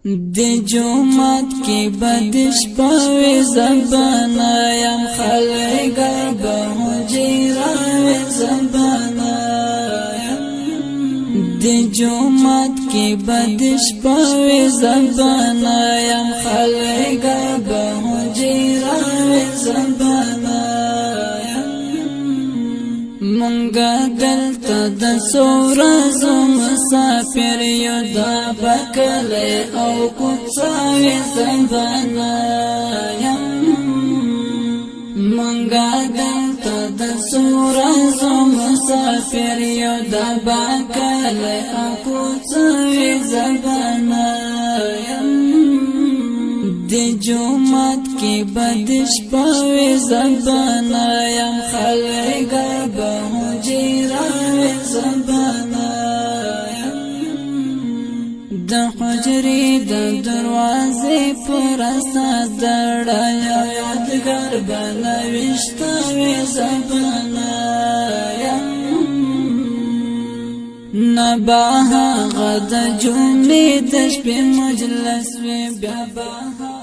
دی جومات کی بدش پاوی زبانا یم خلقا بحجیراوی زبانا دی جومات کی بدش پاوی زبانا یم خلقا بحجیراوی زبانا منگا دلتا د سورزو مسافر یو دا بکلی او کچاوی زبانا منگا دلتا د سورزو مسافر یو دا بکلی او کچاوی زبانا دی جومات کی بدش پاوی زبانا یم خلقا بحجیراوی زبانا د حجری د دروازې پر سادړه یادګار بنوشتوي زبانا نباها غد جمعې د شپې مجلس وی بیا